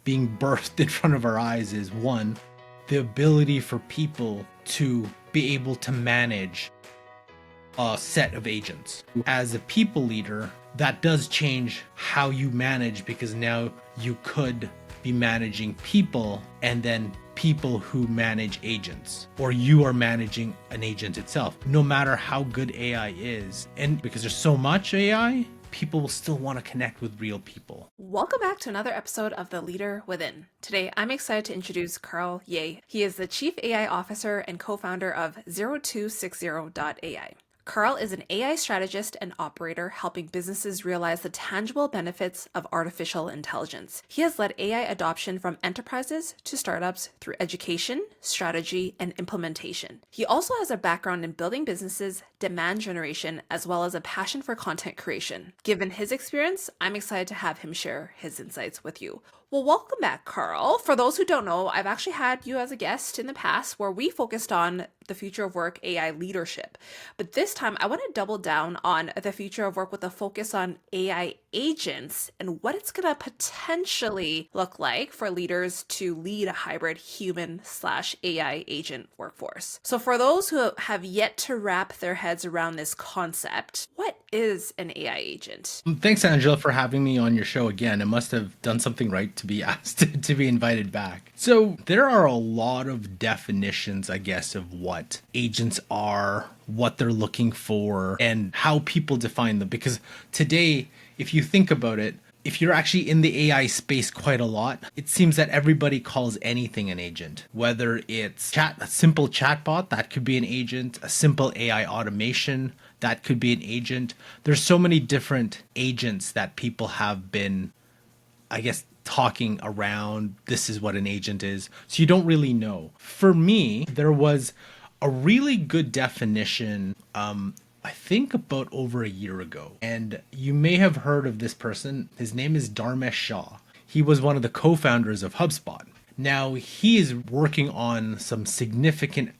being birthed in front of our eyes is one, the ability for people to be able to manage a set of agents. As a people leader, that does change how you manage, because now you could be managing people and then people who manage agents, or you are managing an agent itself. No matter how good AI is, and because there's so much AI, people will still want to connect with real people. Welcome back to another episode of The Leader Within. Today, I'm excited to introduce Karl Yeh. He is the Chief AI Officer and co-founder of 0260.ai. Karl is an AI strategist and operator helping businesses realize the tangible benefits of artificial intelligence. He has led AI adoption from enterprises to startups through education, strategy, and implementation. He also has a background in building businesses, demand generation, as well as a passion for content creation. Given his experience, I'm excited to have him share his insights with you. Well, welcome back, Karl. For those who don't know, I've actually had you as a guest in the past where we focused on the future of work AI leadership. But this time, I want to double down on the future of work with a focus on AI agents and what it's going to potentially look like for leaders to lead a hybrid human/AI agent workforce. So for those who have yet to wrap their heads around this concept, what is an AI agent? Thanks, Angela, for having me on your show again. I must have done something right to be asked to be invited back. So there are a lot of definitions, I guess, of what agents are, what they're looking for, and how people define them. Because today, if you think about it, if you're actually in the AI space quite a lot, it seems that everybody calls anything an agent. Whether it's a simple chatbot, that could be an agent, a simple AI automation, that could be an agent. There's so many different agents that people have been, I guess, talking around. This is what an agent is. So you don't really know. For me, there was a really good definition, I think about over a year ago. And you may have heard of this person. His name is Dharmesh Shah. He was one of the co-founders of HubSpot. Now he is working on some significant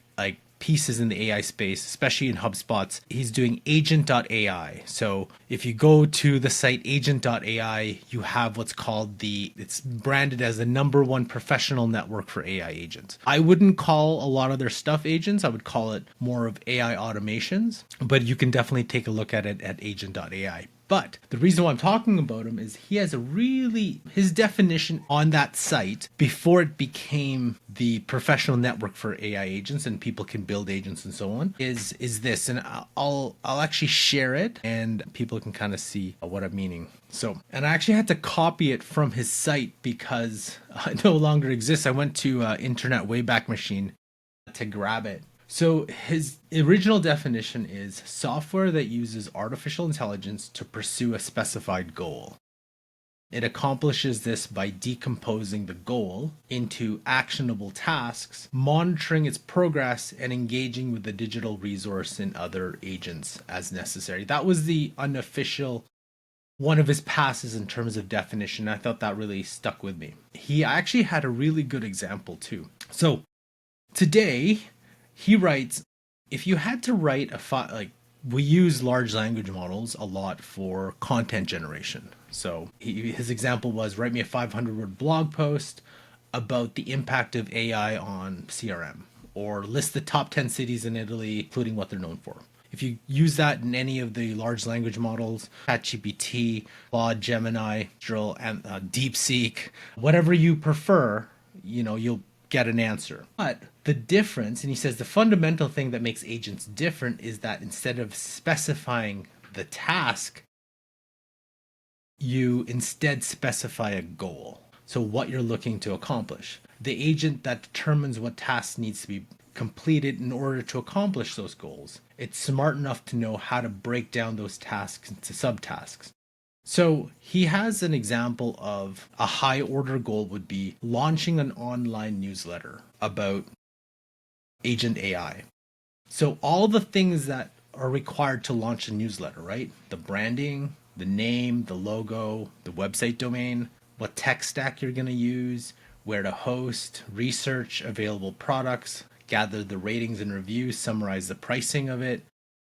pieces in the AI space, especially in HubSpot's. He's doing Agent.ai. So if you go to the site Agent.ai, you have what's called it's branded as the #1 professional network for AI agents. I wouldn't call a lot of their stuff agents. I would call it more of AI automations, but you can definitely take a look at it at Agent.ai. But the reason why I'm talking about him is he has his definition on that site before it became the professional network for AI agents and people can build agents and so on is this. And I'll actually share it and people can kind of see what I'm meaning. So, and I actually had to copy it from his site because it no longer exists. I went to Internet Wayback Machine to grab it. So his original definition is software that uses artificial intelligence to pursue a specified goal. It accomplishes this by decomposing the goal into actionable tasks, monitoring its progress, and engaging with the digital resource and other agents as necessary. That was the unofficial one of his passes in terms of definition. I thought that really stuck with me. He actually had a really good example too. So today, he writes, if you had to write we use large language models a lot for content generation. So his example was, write me a 500-word blog post about the impact of AI on CRM, or list the top 10 cities in Italy, including what they're known for. If you use that in any of the large language models, ChatGPT, Claude, Gemini, and DeepSeek, whatever you prefer, you'll get an answer. But the difference, and he says the fundamental thing that makes agents different is that instead of specifying the task, you instead specify a goal. So what you're looking to accomplish. The agent that determines what task needs to be completed in order to accomplish those goals. It's smart enough to know how to break down those tasks into subtasks. So he has an example of a high order goal would be launching an online newsletter about Agent AI. So all the things that are required to launch a newsletter, right? The branding, the name, the logo, the website domain, what tech stack you're going to use, where to host, research available products, gather the ratings and reviews, summarize the pricing of it,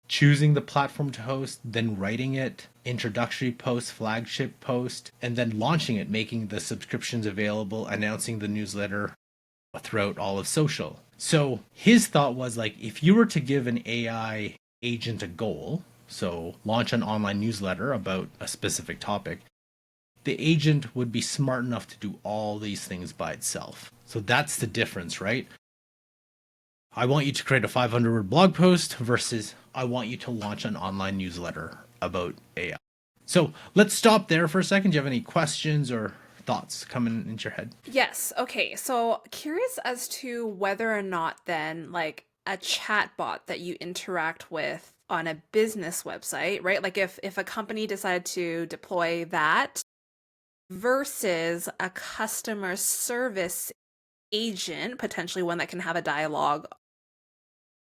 choosing the platform to host, then writing it, introductory post, flagship post, and then launching it, making the subscriptions available, announcing the newsletter throughout all of social. So his thought was like, if you were to give an AI agent a goal, so launch an online newsletter about a specific topic, the agent would be smart enough to do all these things by itself. So that's the difference, right? I want you to create a 500-word blog post versus I want you to launch an online newsletter about AI. So let's stop there for a second. Do you have any questions or thoughts coming into your head? Yes. Okay. So curious as to whether or not then like a chatbot that you interact with on a business website, right? Like if a company decided to deploy that versus a customer service agent, potentially one that can have a dialogue,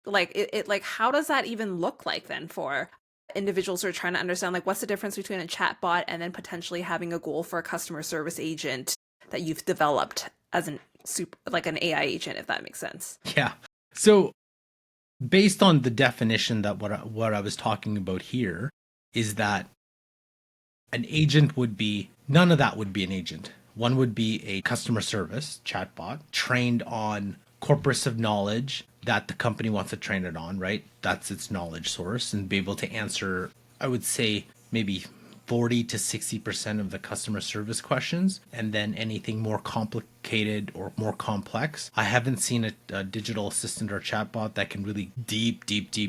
like it like how does that even look like then for individuals who are trying to understand like what's the difference between a chatbot and then potentially having a goal for a customer service agent that you've developed as an super like an AI agent, if that makes sense. Yeah. So based on the definition that what I was talking about here is that an agent would be, none of that would be an agent. One would be a customer service chatbot trained on corpus of knowledge that the company wants to train it on, right? That's its knowledge source and be able to answer, I would say, maybe 40 to 60% of the customer service questions, and then anything more complicated or more complex. I haven't seen a digital assistant or chatbot that can really deep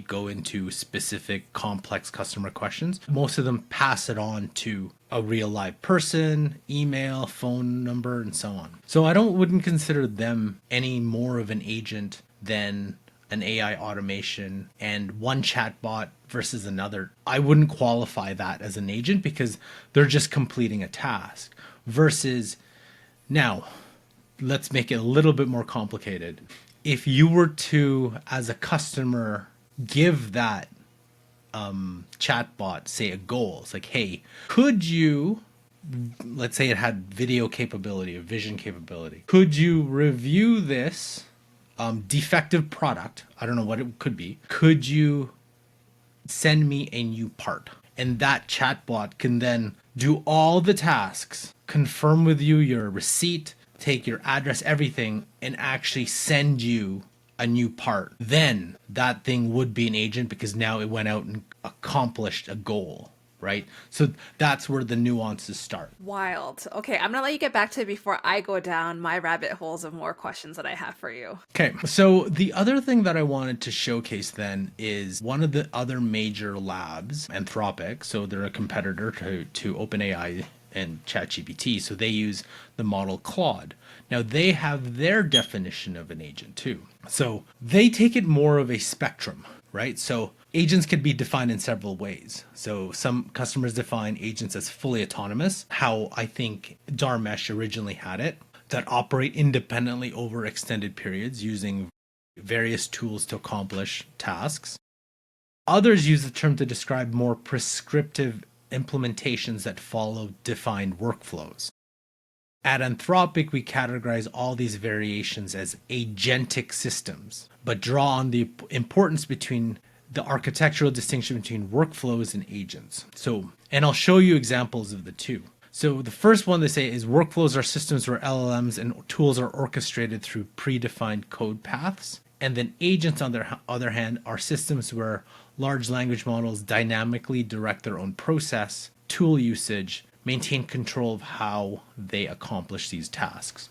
go into specific complex customer questions. Most of them pass it on to a real live person, email, phone number, and so on. So I wouldn't consider them any more of an agent than an AI automation, and one chatbot versus another. I wouldn't qualify that as an agent because they're just completing a task. Versus now, let's make it a little bit more complicated. If you were to, as a customer, give that chatbot, say, a goal, it's like, hey, could you, let's say it had video capability or vision capability, could you review this defective product? I don't know what it could be. Could you send me a new part? And that chatbot can then do all the tasks, confirm with you your receipt, take your address, everything, and actually send you a new part. Then that thing would be an agent because now it went out and accomplished a goal, right? So that's where the nuances start. Wild. Okay, I'm gonna let you get back to it before I go down my rabbit holes of more questions that I have for you. Okay, so the other thing that I wanted to showcase then is one of the other major labs, Anthropic. So they're a competitor to OpenAI and ChatGPT. So they use the model Claude. Now they have their definition of an agent too. So they take it more of a spectrum, right? So agents can be defined in several ways. So some customers define agents as fully autonomous, how I think Dharmesh originally had it, that operate independently over extended periods using various tools to accomplish tasks. Others use the term to describe more prescriptive implementations that follow defined workflows. At Anthropic, we categorize all these variations as agentic systems, but draw on the importance between the architectural distinction between workflows and agents. So, and I'll show you examples of the two. So the first one they say is workflows are systems where LLMs and tools are orchestrated through predefined code paths. And then agents, on the other hand, are systems where large language models dynamically direct their own process, tool usage, maintain control of how they accomplish these tasks.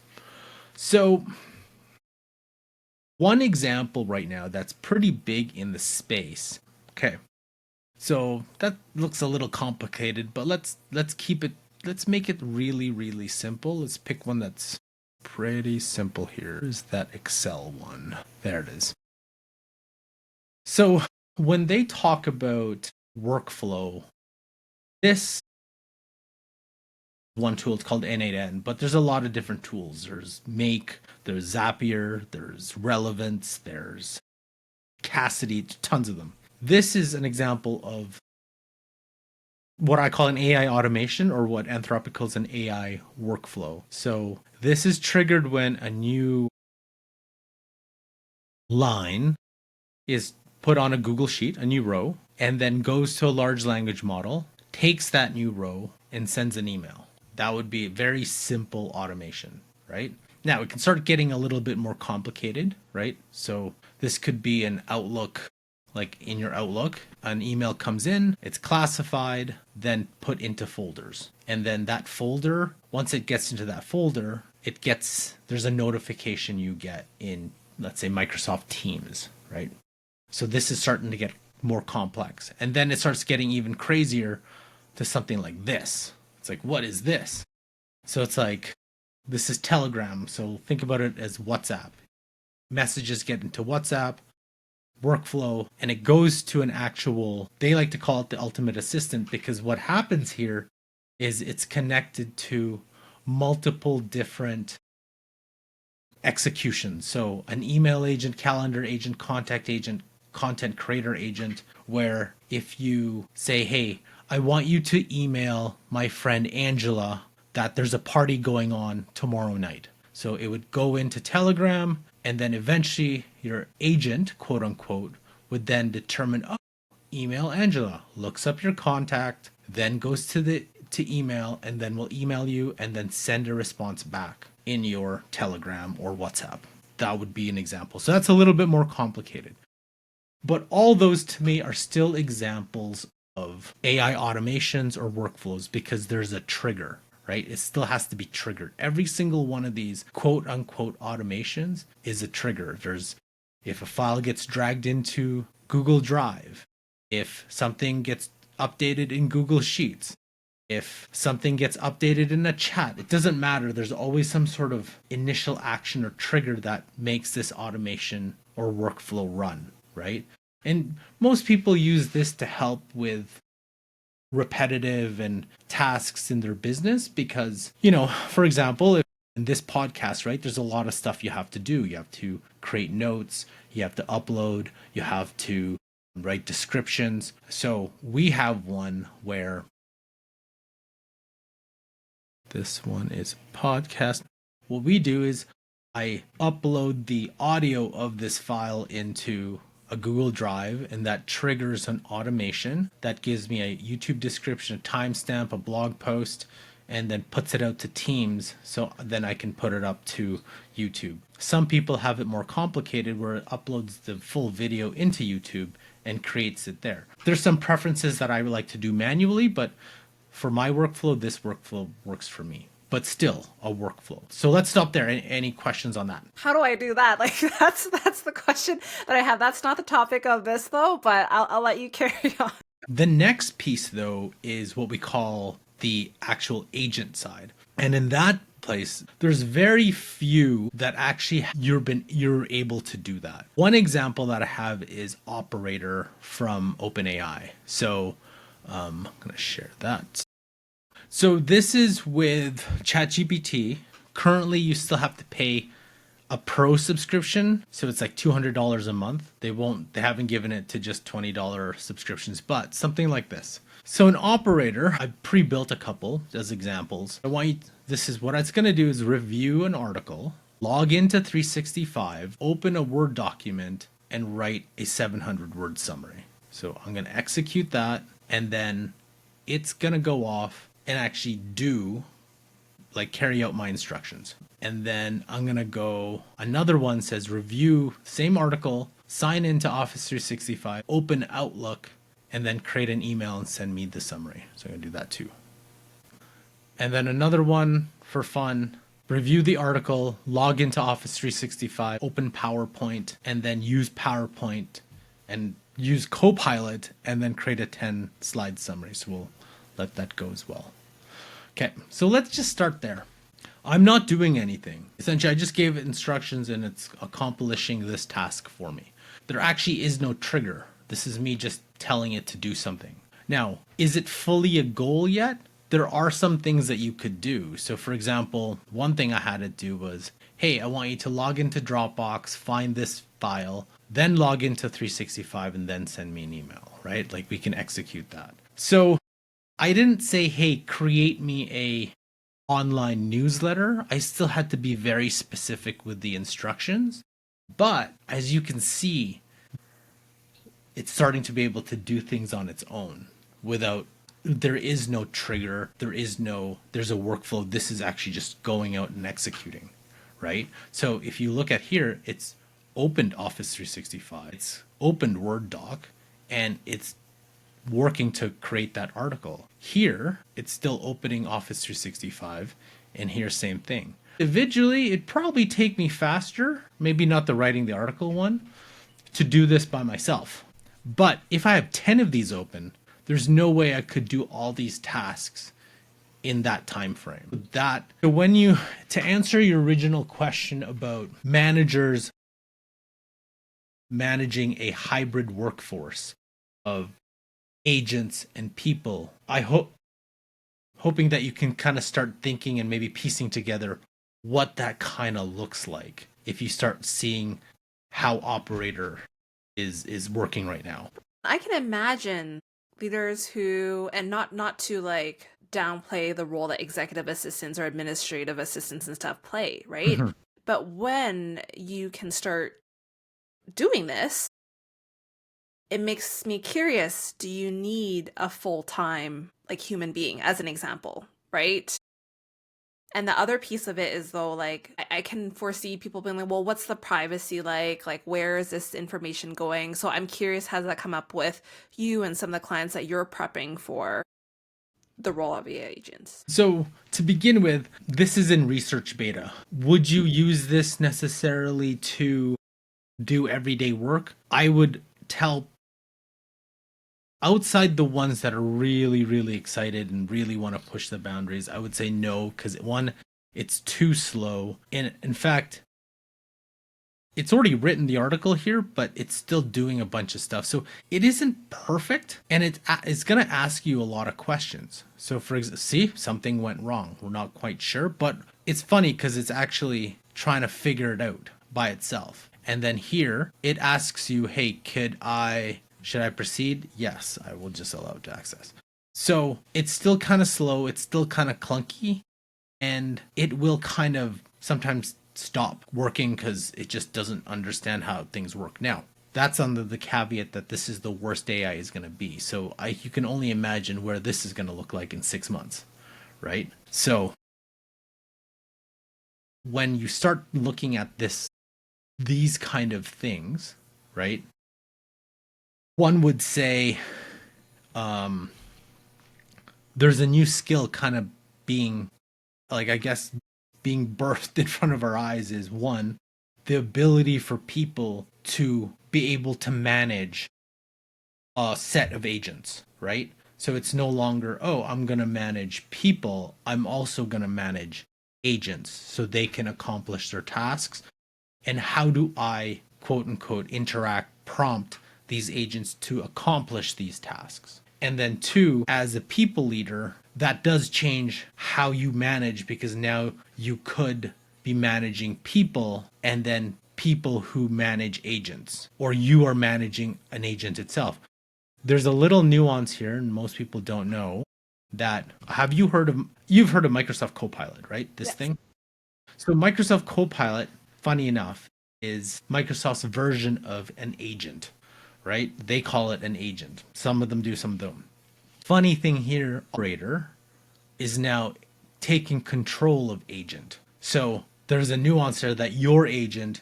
So one example right now that's pretty big in the space. Okay. So that looks a little complicated, but let's make it really simple. Let's pick one that's pretty simple here. Is that Excel one? There it is. So when they talk about workflow, this one tool, it's called N8N, but there's a lot of different tools. There's Make, there's Zapier, there's Relevance, there's Cassidy, tons of them. This is an example of what I call an AI automation, or what Anthropic calls an AI workflow. So this is triggered when a new line is put on a Google Sheet, a new row, and then goes to a large language model, takes that new row, and sends an email. That would be a very simple automation, right? Now it can start getting a little bit more complicated, right? So this could be an Outlook, like in your Outlook, an email comes in, it's classified, then put into folders. And then that folder, once it gets into that folder, there's a notification you get in, let's say, Microsoft Teams, right? So this is starting to get more complex. And then it starts getting even crazier to something like this. It's like, what is this? So it's like, this is Telegram. So think about it as WhatsApp. Messages get into WhatsApp, workflow, and it goes to an actual, they like to call it the ultimate assistant, because what happens here is it's connected to multiple different executions. So an email agent, calendar agent, contact agent, content creator agent, where if you say, hey, I want you to email my friend Angela that there's a party going on tomorrow night. So it would go into Telegram, and then eventually your agent, quote unquote, would then determine, oh, email Angela, looks up your contact, then goes to email, and then will email you and then send a response back in your Telegram or WhatsApp. That would be an example. So that's a little bit more complicated. But all those to me are still examples of AI automations or workflows, because there's a trigger, right? It still has to be triggered. Every single one of these quote unquote automations is a trigger. If a file gets dragged into Google Drive, if something gets updated in Google Sheets, if something gets updated in a chat, it doesn't matter. There's always some sort of initial action or trigger that makes this automation or workflow run, right? And most people use this to help with repetitive and tasks in their business because, for example, if in this podcast, right, there's a lot of stuff you have to do. You have to create notes, you have to upload, you have to write descriptions. So we have one where this one is podcast. What we do is I upload the audio of this file into a Google Drive, and that triggers an automation that gives me a YouTube description, a timestamp, a blog post, and then puts it out to Teams, so then I can put it up to YouTube. Some people have it more complicated where it uploads the full video into YouTube and creates it there. There's some preferences that I would like to do manually, but for my workflow, this workflow works for me. But still a workflow. So let's stop there. Any questions on that? How do I do that? Like that's the question that I have. That's not the topic of this though, but I'll let you carry on. The next piece though is what we call the actual agent side. And in that place, there's very few that actually you're able to do that. One example that I have is Operator from OpenAI. So I'm going to share that. So this is with ChatGPT. Currently, you still have to pay a pro subscription. So it's like $200 a month. They haven't given it to just $20 subscriptions, but something like this. So an Operator, I pre-built a couple as examples. This is what it's going to do is review an article, log into 365, open a Word document, and write a 700 word summary. So I'm going to execute that, and then it's going to go off and actually carry out my instructions. And then I'm going to go, another one says review, same article, sign into Office 365, open Outlook, and then create an email and send me the summary. So I'm going to do that too. And then another one for fun, review the article, log into Office 365, open PowerPoint, and then use PowerPoint and use Copilot and then create a 10 slide summary. So we'll let that go as well. Okay, so let's just start there. I'm not doing anything. Essentially, I just gave it instructions and it's accomplishing this task for me. There actually is no trigger. This is me just telling it to do something. Now, is it fully a goal yet? There are some things that you could do. So for example, one thing I had it do was, hey, I want you to log into Dropbox, find this file, then log into 365 and then send me an email, right? Like we can execute that. So I didn't say, hey, create me a online newsletter. I still had to be very specific with the instructions. But as you can see, it's starting to be able to do things on its own without, there is no trigger, there's a workflow. This is actually just going out and executing, right? So if you look at here, it's opened Office 365, it's opened Word doc, and it's working to create that article. Here, it's still opening Office 365, and here, same thing. Individually, it'd probably take me faster, maybe not the writing the article one, to do this by myself. But if I have 10 of these open, there's no way I could do all these tasks in that time frame. To answer your original question about managers managing a hybrid workforce of agents and people, hoping that you can kind of start thinking and maybe piecing together what that kind of looks like if you start seeing how Operator is working right now. I can imagine leaders who, and not to like downplay the role that executive assistants or administrative assistants and stuff play, right? Mhm. But when you can start doing this, it makes me curious, do you need a full-time like human being as an example, right? And the other piece of it is though, like I can foresee people being like, well, what's the privacy like? Like, where is this information going? So I'm curious, has that come up with you and some of the clients that you're prepping for the role of AI agents? So to begin with, this is in research beta. Would you use this necessarily to do everyday work? I would tell, outside the ones that are really, really excited and really want to push the boundaries, I would say no, because one, it's too slow. And in fact, it's already written the article here, but it's still doing a bunch of stuff. So it isn't perfect, and it's going to ask you a lot of questions. So for example, see, something went wrong. We're not quite sure, but it's funny because it's actually trying to figure it out by itself. And then here, it asks you, hey, should I proceed? Yes, I will just allow it to access. So it's still kind of slow. It's still kind of clunky, and it will kind of sometimes stop working because it just doesn't understand how things work. Now, that's under the caveat that this is the worst AI is going to be. So you can only imagine where this is going to look like in 6 months, right? So when you start looking at these kind of things, right? One would say there's a new skill kind of being, like, I guess, being birthed in front of our eyes. Is one, the ability for people to be able to manage a set of agents, right? So it's no longer, oh, I'm going to manage people. I'm also going to manage agents so they can accomplish their tasks. And how do I, quote unquote, prompt these agents to accomplish these tasks? And then two, as a people leader, that does change how you manage, because now you could be managing people and then people who manage agents, or you are managing an agent itself. There's a little nuance here, and most people don't know that. You've heard of Microsoft Copilot, right? This thing. So Microsoft Copilot, funny enough, is Microsoft's version of an agent, right? They call it an agent. Some of them do, some don't. Funny thing here, Operator is now taking control of agent. So there's a nuance there that your agent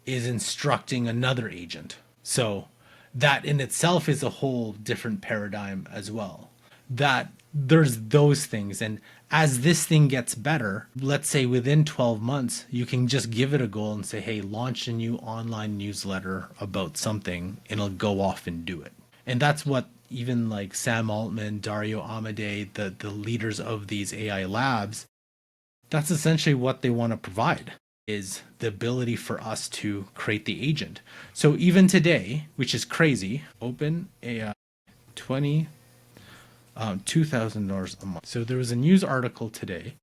is instructing another agent. So that in itself is a whole different paradigm as well. That there's those things. And as this thing gets better, let's say within 12 months, you can just give it a goal and say, hey, launch a new online newsletter about something, and it'll go off and do it. And that's what even like Sam Altman, Dario Amodei, the leaders of these AI labs, that's essentially what they want to provide, is the ability for us to create the agent. So even today, which is crazy, open AI $2,000 a month. So there was a news article today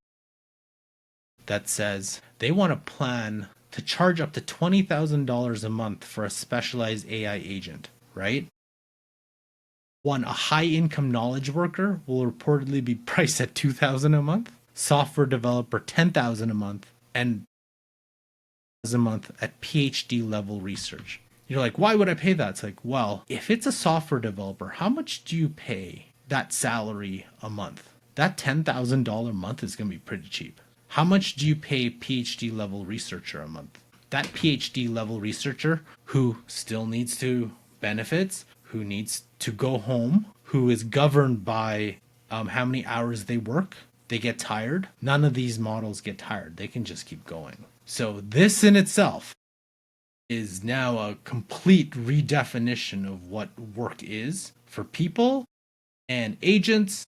that says they want to plan to charge up to $20,000 a month for a specialized AI agent, right? One, a high-income knowledge worker will reportedly be priced at $2,000 a month, software developer $10,000 a month, and a month at PhD level research. You're like, why would I pay that? It's like, well, if it's a software developer, how much do you pay that salary a month? That $10,000 a month is going to be pretty cheap. How much do you pay PhD level researcher a month? That PhD level researcher who still needs to benefits, who needs to go home, who is governed by how many hours they work, they get tired. None of these models get tired. They can just keep going. So this in itself is now a complete redefinition of what work is for people and agents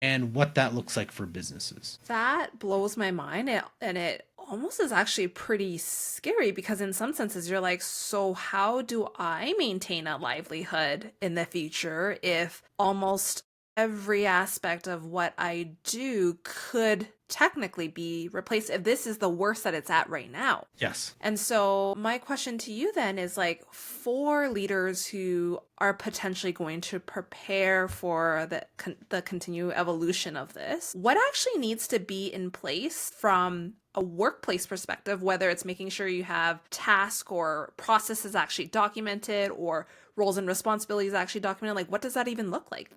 and what that looks like for businesses. That blows my mind. And it almost is actually pretty scary because, in some senses, you're like, so how do I maintain a livelihood in the future if almost every aspect of what I do could technically be replaced if this is the worst that it's at right now? Yes. And so my question to you then is like, for leaders who are potentially going to prepare for the continued evolution of this, what actually needs to be in place from a workplace perspective, whether it's making sure you have task or processes actually documented or roles and responsibilities actually documented? Like, what does that even look like?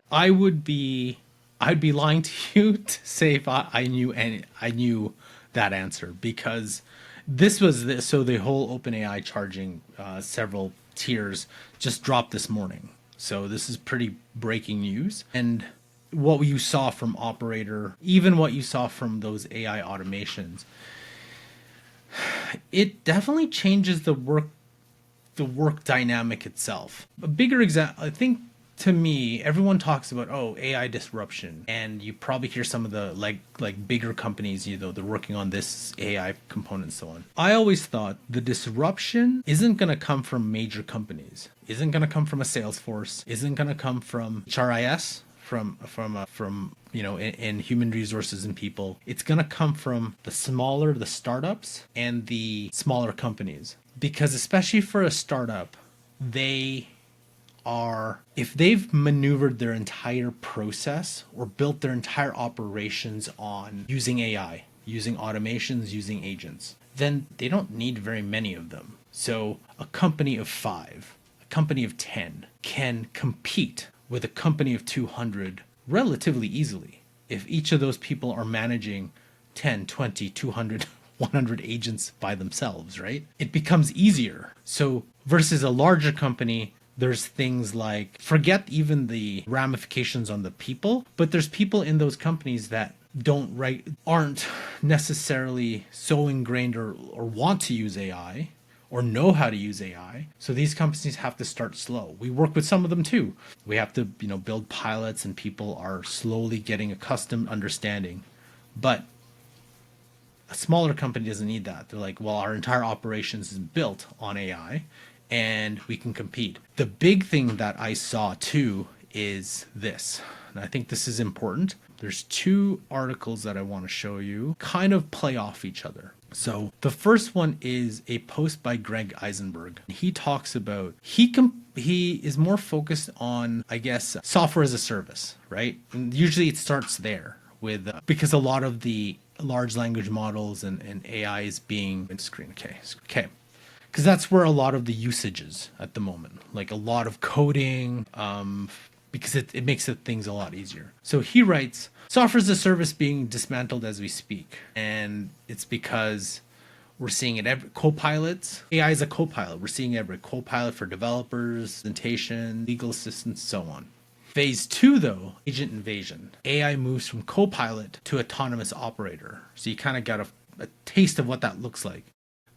I'd be lying to you to say if I knew that answer, because this was this. So the whole OpenAI charging several tiers just dropped this morning. So this is pretty breaking news. And what you saw from Operator, even what you saw from those AI automations, it definitely changes the work dynamic itself. A bigger example, I think, to me, everyone talks about, oh, AI disruption, and you probably hear some of the like bigger companies, they're working on this AI component and so on. I always thought the disruption isn't going to come from major companies, isn't going to come from a Salesforce, isn't going to come from HRIS, from in human resources and people. It's going to come from the startups and the smaller companies, because especially for a startup, if they've maneuvered their entire process or built their entire operations on using AI, using automations, using agents, then they don't need very many of them. So a company of 5, a company of 10 can compete with a company of 200 relatively easily if each of those people are managing 10, 20, 200, 100 agents by themselves, right? It becomes easier. So versus a larger company, there's things like, forget even the ramifications on the people, but there's people in those companies that aren't necessarily so ingrained or want to use AI or know how to use AI. So these companies have to start slow. We work with some of them too. We have to, build pilots, and people are slowly getting accustomed, understanding. But a smaller company doesn't need that. They're like, well, our entire operations is built on AI and we can compete. The big thing that I saw too is this, and I think this is important. There's 2 articles that I want to show you kind of play off each other. So the first one is a post by Greg Eisenberg. He talks about, he is more focused on, I guess, software as a service, right? And usually it starts there with, because a lot of the large language models and AI is being screen. Okay. Because that's where a lot of the usage is at the moment, like a lot of coding, because it makes things a lot easier. So he writes, software as a service being dismantled as we speak. And it's because we're seeing it every copilots. AI is a copilot. We're seeing every copilot for developers, presentation, legal assistants, so on. Phase 2, though, agent invasion. AI moves from copilot to autonomous operator. So you kind of got a taste of what that looks like.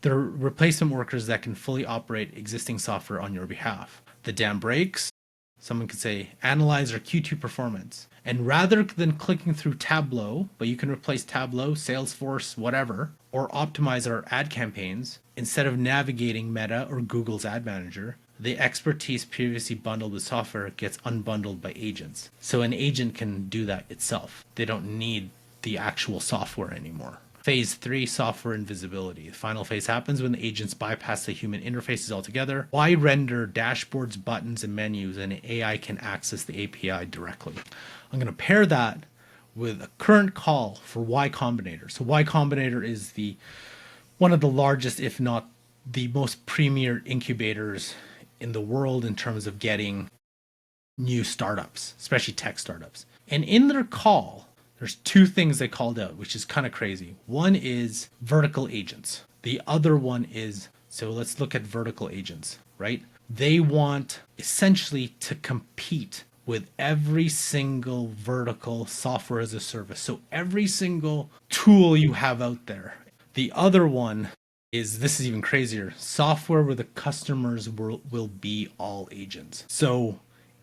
They're replacement workers that can fully operate existing software on your behalf. The dam breaks. Someone could say, analyze our Q2 performance. And rather than clicking through Tableau, but you can replace Tableau, Salesforce, whatever, or optimize our ad campaigns, instead of navigating Meta or Google's ad manager, the expertise previously bundled with software gets unbundled by agents. So an agent can do that itself. They don't need the actual software anymore. Phase 3, software invisibility. The final phase happens when the agents bypass the human interfaces altogether. Why render dashboards, buttons, and menus, and AI can access the API directly? I'm going to pair that with a current call for Y Combinator. So Y Combinator is one of the largest, if not the most premier incubators in the world in terms of getting new startups, especially tech startups. And in their call, there's two things they called out, which is kind of crazy. One is vertical agents. The other one is, so let's look at vertical agents, right? They want essentially to compete with every single vertical software as a service. So every single tool you have out there. The other one is, this is even crazier, software where the customers will be all agents. So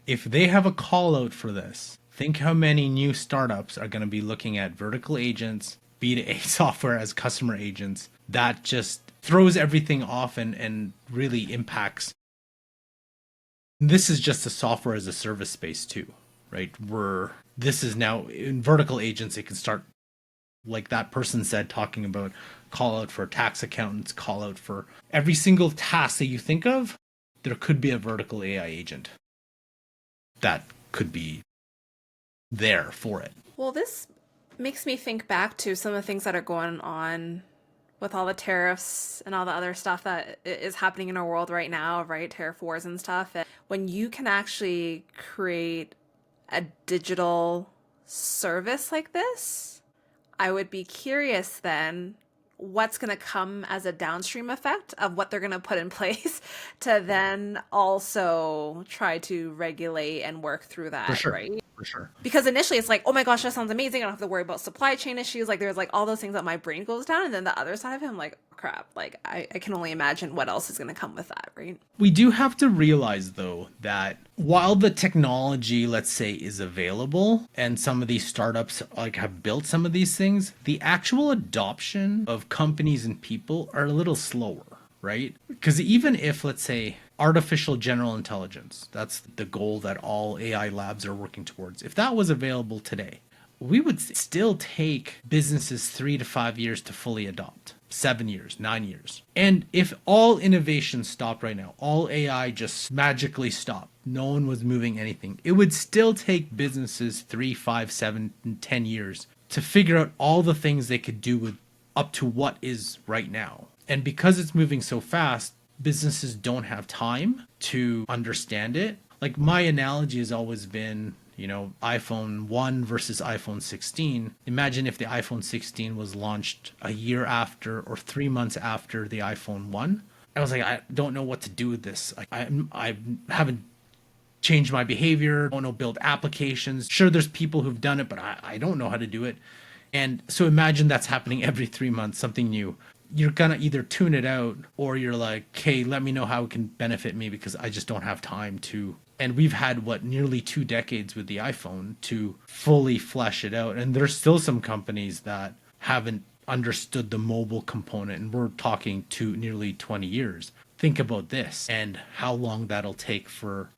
if they have a call out for this, think how many new startups are going to be looking at vertical agents, B2A software as customer agents. That just throws everything off and really impacts. This is just a software as a service space too, right? Where this is now in vertical agents, it can start, like that person said, talking about call out for tax accountants, call out for every single task that you think of. There could be a vertical AI agent that could be there for it. Well, this makes me think back to some of the things that are going on with all the tariffs and all the other stuff that is happening in our world right now, right? Tariff wars and stuff. And when you can actually create a digital service like this, I would be curious then what's going to come as a downstream effect of what they're going to put in place to then also try to regulate and work through that, For sure. right? For sure. Because initially it's like, oh my gosh, that sounds amazing. I don't have to worry about supply chain issues. Like there's like all those things that my brain goes down. And then the other side of it, I'm like, crap, like I can only imagine what else is going to come with that, right? We do have to realize though that while the technology, let's say, is available and some of these startups like have built some of these things, the actual adoption of companies and people are a little slower, right? Because even if, let's say, artificial general intelligence, that's the goal that all AI labs are working towards. If that was available today, we would still take businesses 3 to 5 years to fully adopt, 7 years, 9 years. And if all innovation stopped right now, all AI just magically stopped, no one was moving anything, it would still take businesses 3, 5, 7, and 10 years to figure out all the things they could do with up to what is right now. And because it's moving so fast, businesses don't have time to understand it. Like my analogy has always been, iPhone 1 versus iPhone 16. Imagine if the iPhone 16 was launched a year after or 3 months after the iPhone 1. I was like, I don't know what to do with this. I haven't changed my behavior. I don't know, build applications. Sure, there's people who've done it, but I don't know how to do it. And so imagine that's happening every 3 months, something new. You're gonna either tune it out or you're like, okay, let me know how it can benefit me because I just don't have time to. And we've had nearly 2 decades with the iPhone to fully flesh it out. And there's still some companies that haven't understood the mobile component. And we're talking to nearly 20 years. Think about this and how long that'll take for.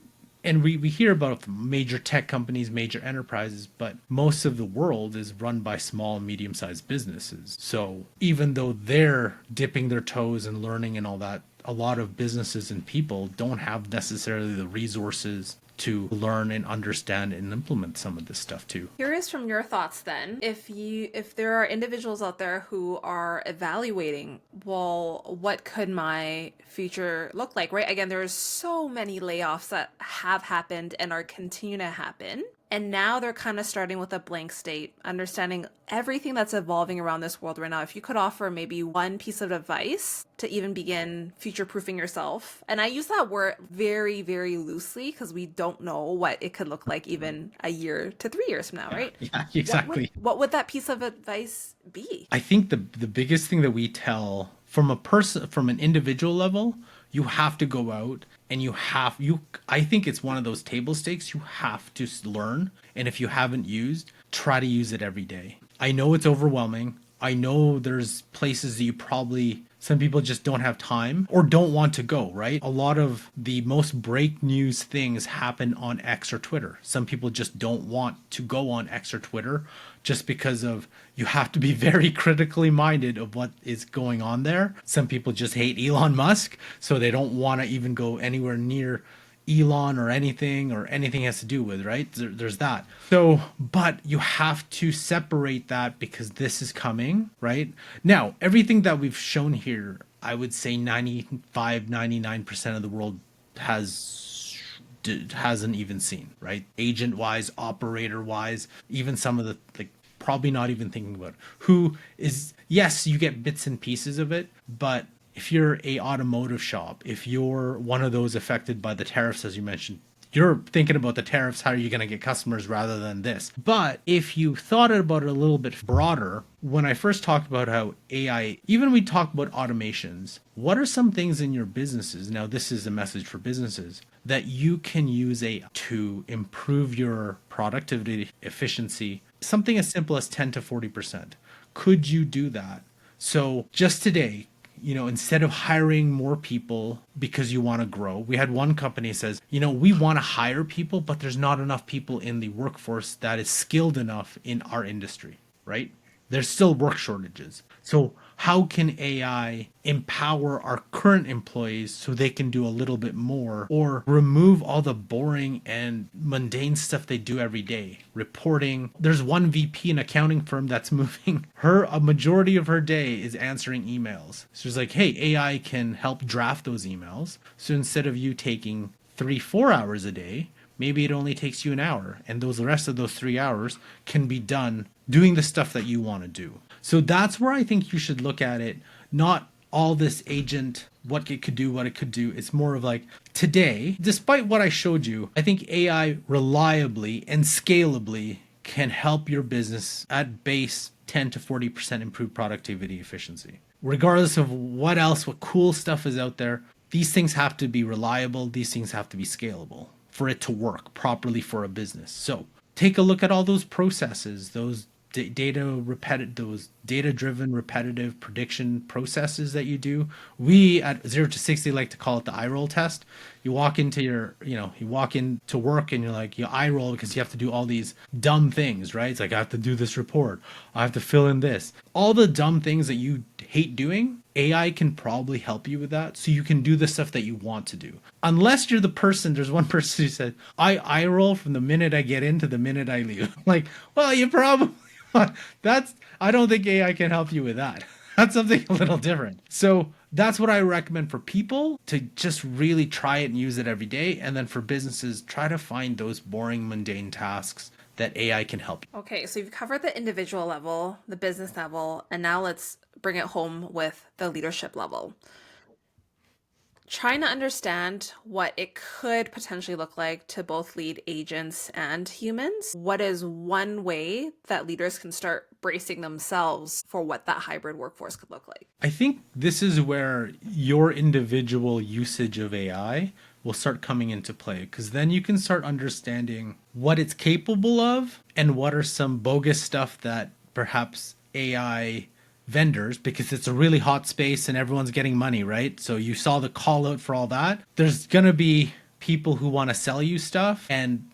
And we hear about major tech companies, major enterprises, but most of the world is run by small and medium-sized businesses. So even though they're dipping their toes and learning and all that, a lot of businesses and people don't have necessarily the resources to learn and understand and implement some of this stuff too. Curious from your thoughts then, if there are individuals out there who are evaluating, well, what could my future look like, right? Again, there's so many layoffs that have happened and are continuing to happen. And now they're kind of starting with a blank state, understanding everything that's evolving around this world right now. If you could offer maybe one piece of advice to even begin future-proofing yourself. And I use that word very, very loosely because we don't know what it could look like even a year to 3 years from now, right? Yeah, exactly. What would that piece of advice be? I think the biggest thing that we tell from an individual level, you have to go out and I think it's one of those table stakes you have to learn. And if you haven't used, try to use it every day. I know it's overwhelming. I know there's places that some people just don't have time or don't want to go, right? A lot of the most break news things happen on X or Twitter. Some people just don't want to go on X or Twitter just because you have to be very critically minded of what is going on there. Some people just hate Elon Musk, so they don't want to even go anywhere near Elon or anything has to do with, right? There's that. So, but you have to separate that because this is coming, right? Now, everything that we've shown here, I would say 95, 99% of the world hasn't even seen, right? Agent wise, operator wise, even some of the like probably not even thinking about who is. Yes, you get bits and pieces of it, but if you're a automotive shop, if you're one of those affected by the tariffs, as you mentioned, you're thinking about the tariffs, how are you going to get customers rather than this. But if you thought about it a little bit broader, when I first talked about how AI, even we talk about automations, what are some things in your businesses? Now, this is a message for businesses that you can use AI to improve your productivity, efficiency, something as simple as 10 to 40%. Could you do that? So just today, instead of hiring more people because you want to grow, we had one company says, we want to hire people, but there's not enough people in the workforce that is skilled enough in our industry, right? There's still work shortages. So how can AI empower our current employees so they can do a little bit more or remove all the boring and mundane stuff they do every day? Reporting. There's one VP in an accounting firm that's moving a majority of her day is answering emails. So she's like, hey, AI can help draft those emails. So instead of you taking 3-4 hours a day, maybe it only takes you an hour, and the rest of those 3 hours can be done doing the stuff that you want to do. So that's where I think you should look at it. Not all this agent, what it could do, what it could do. It's more of like today, despite what I showed you, I think AI reliably and scalably can help your business at base 10 to 40% improve productivity efficiency. Regardless of what cool stuff is out there, these things have to be reliable. These things have to be scalable for it to work properly for a business. So take a look at all those processes, those those data-driven repetitive prediction processes that you do. We at 0 to 60 like to call it the eye roll test. You walk into you walk into work and you're like, you eye roll because you have to do all these dumb things, right? It's like, I have to do this report. I have to fill in this. All the dumb things that you hate doing, AI can probably help you with that. So you can do the stuff that you want to do. Unless you're the person, there's one person who said, I eye roll from the minute I get in to the minute I leave. Like, well, you probably, I don't think AI can help you with that. That's something a little different. So that's what I recommend for people to just really try it and use it every day. And then for businesses, try to find those boring, mundane tasks that AI can help you. Okay, so you've covered the individual level, the business level, and now let's bring it home with the leadership level. Trying to understand what it could potentially look like to both lead agents and humans. What is one way that leaders can start bracing themselves for what that hybrid workforce could look like? I think this is where your individual usage of AI will start coming into play, because then you can start understanding what it's capable of and what are some bogus stuff that perhaps AI vendors, because it's a really hot space and everyone's getting money, right? So you saw the call out for all that. There's going to be people who want to sell you stuff and,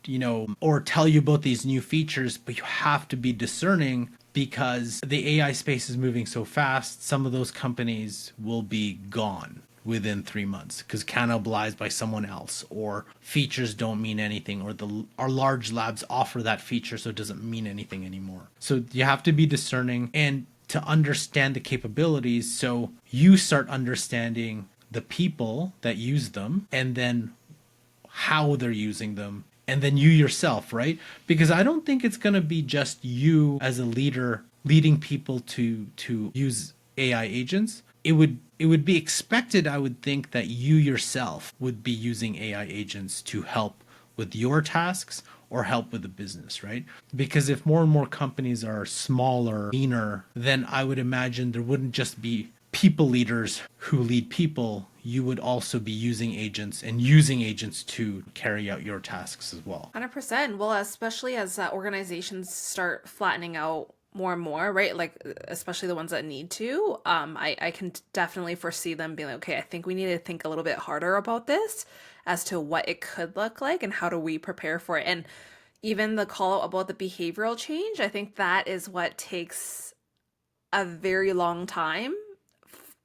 or tell you about these new features, but you have to be discerning because the AI space is moving so fast. Some of those companies will be gone within 3 months because cannibalized by someone else, or features don't mean anything, or our large labs offer that feature so it doesn't mean anything anymore. So you have to be discerning and to understand the capabilities, so you start understanding the people that use them and then how they're using them, and then you yourself, right? Because I don't think it's going to be just you as a leader leading people to use AI agents. It would be expected, I would think, that you yourself would be using AI agents to help with your tasks or help with the business, right? Because if more and more companies are smaller, leaner, then I would imagine there wouldn't just be people leaders who lead people. You would also be using agents and using agents to carry out your tasks as well. 100%. Well, especially as organizations start flattening out more and more, right? Like, especially the ones that need to, I can definitely foresee them being like, okay, I think we need to think a little bit harder about this as to what it could look like and how do we prepare for it. And even the call out about the behavioral change, I think that is what takes a very long time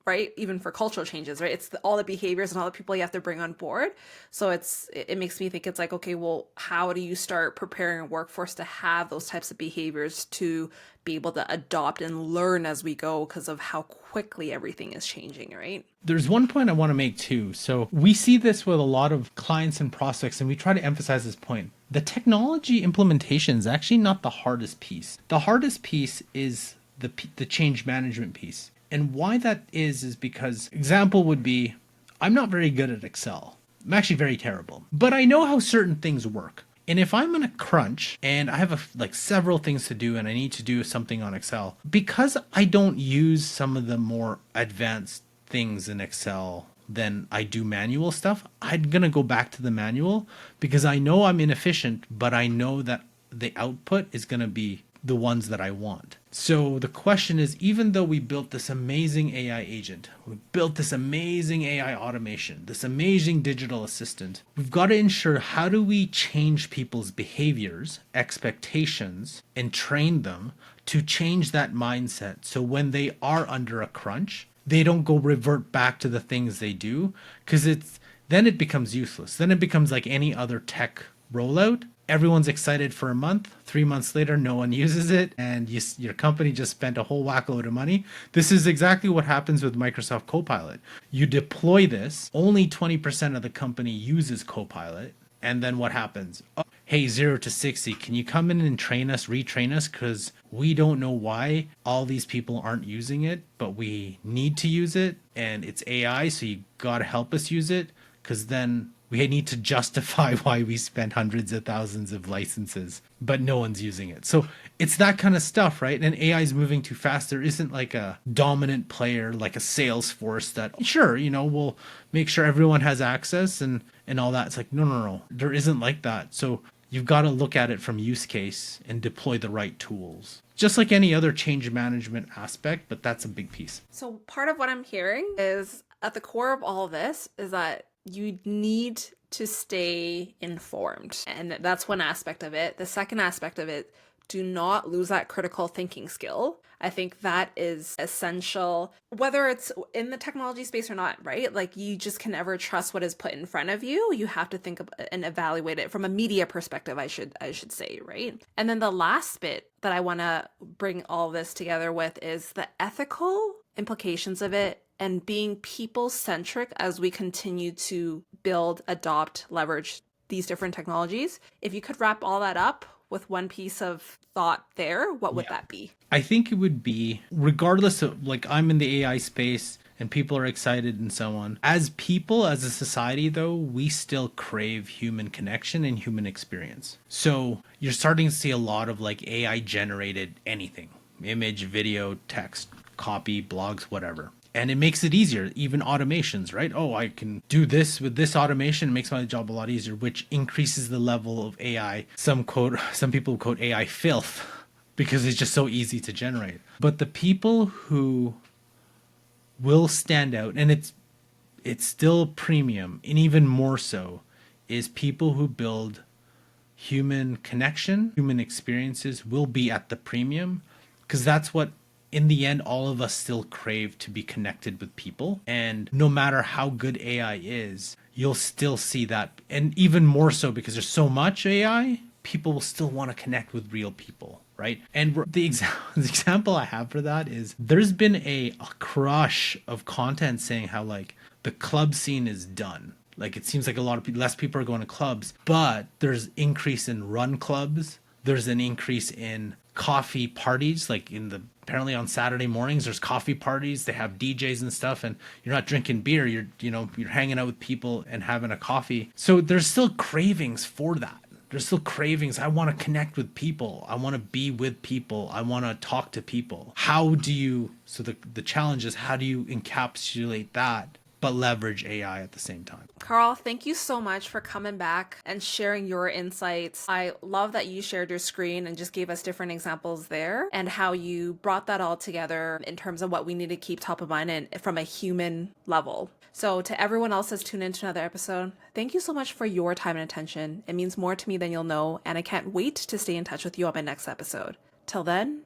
right? Even for cultural changes, right? It's all the behaviors and all the people you have to bring on board. So it makes me think it's like, okay, well, how do you start preparing a workforce to have those types of behaviors to be able to adopt and learn as we go because of how quickly everything is changing, right? There's one point I want to make too. So we see this with a lot of clients and prospects, and we try to emphasize this point. The technology implementation is actually not the hardest piece. The hardest piece is the change management piece. And why that is because example would be, I'm not very good at Excel. I'm actually very terrible, but I know how certain things work. And if I'm in a crunch and I have like several things to do and I need to do something on Excel, because I don't use some of the more advanced things in Excel than I do manual stuff, I'm going to go back to the manual because I know I'm inefficient, but I know that the output is going to be the ones that I want. So the question is, even though we built this amazing AI agent, we built this amazing AI automation, this amazing digital assistant, we've got to ensure how do we change people's behaviors, expectations, and train them to change that mindset. So when they are under a crunch, they don't go revert back to the things they do, because then it becomes useless. Then it becomes like any other tech rollout. Everyone's excited for a month. 3 months later, no one uses it, and your company just spent a whole whack load of money. This is exactly what happens with Microsoft Copilot. You deploy this, only 20% of the company uses Copilot, and then what happens? Oh, hey, 0 to 60, can you come in and train us, retrain us? Because we don't know why all these people aren't using it, but we need to use it, and it's AI, so you got to help us use it, because then we need to justify why we spent hundreds of thousands of licenses, but no one's using it. So it's that kind of stuff, right? And AI is moving too fast. There isn't like a dominant player like a Salesforce that, sure, will make sure everyone has access and all that. It's like, no. There isn't like that. So you've got to look at it from use case and deploy the right tools. Just like any other change management aspect, but that's a big piece. So part of what I'm hearing is at the core of all of this is that you need to stay informed. And that's one aspect of it. The second aspect of it, do not lose that critical thinking skill. I think that is essential, whether it's in the technology space or not, right? Like you just can never trust what is put in front of you. You have to think and evaluate it from a media perspective, I should say, right? And then the last bit that I want to bring all this together with is the ethical implications of it and being people-centric as we continue to build, adopt, leverage these different technologies. If you could wrap all that up with one piece of thought there, what would that be? I think it would be, regardless of, like, I'm in the AI space and people are excited and so on. As people, as a society, though, we still crave human connection and human experience. So you're starting to see a lot of like AI-generated anything, image, video, text, copy, blogs, whatever. And it makes it easier, even automations, right? Oh, I can do this with this automation. It makes my job a lot easier, which increases the level of AI. Some people quote AI filth because it's just so easy to generate. But the people who will stand out, and it's still premium, and even more so, is people who build human connection, human experiences will be at the premium, because that's what, in the end, all of us still crave, to be connected with people. And no matter how good AI is, you'll still see that. And even more so because there's so much AI, people will still want to connect with real people, right? And the example I have for that is there's been a crush of content saying how like the club scene is done. Like it seems like a lot of less people are going to clubs, but there's increase in run clubs. There's an increase in coffee parties, like apparently on Saturday mornings there's coffee parties. They have DJs and stuff, and you're not drinking beer, you're hanging out with people and having a coffee. So there's still cravings for that. There's still cravings. I want to connect with people. I want to be with people. I want to talk to people. So the challenge is, how do you encapsulate that but leverage AI at the same time? Karl, thank you so much for coming back and sharing your insights. I love that you shared your screen and just gave us different examples there and how you brought that all together in terms of what we need to keep top of mind and from a human level. So to everyone else that's tuned into another episode, thank you so much for your time and attention. It means more to me than you'll know, and I can't wait to stay in touch with you on my next episode. Till then,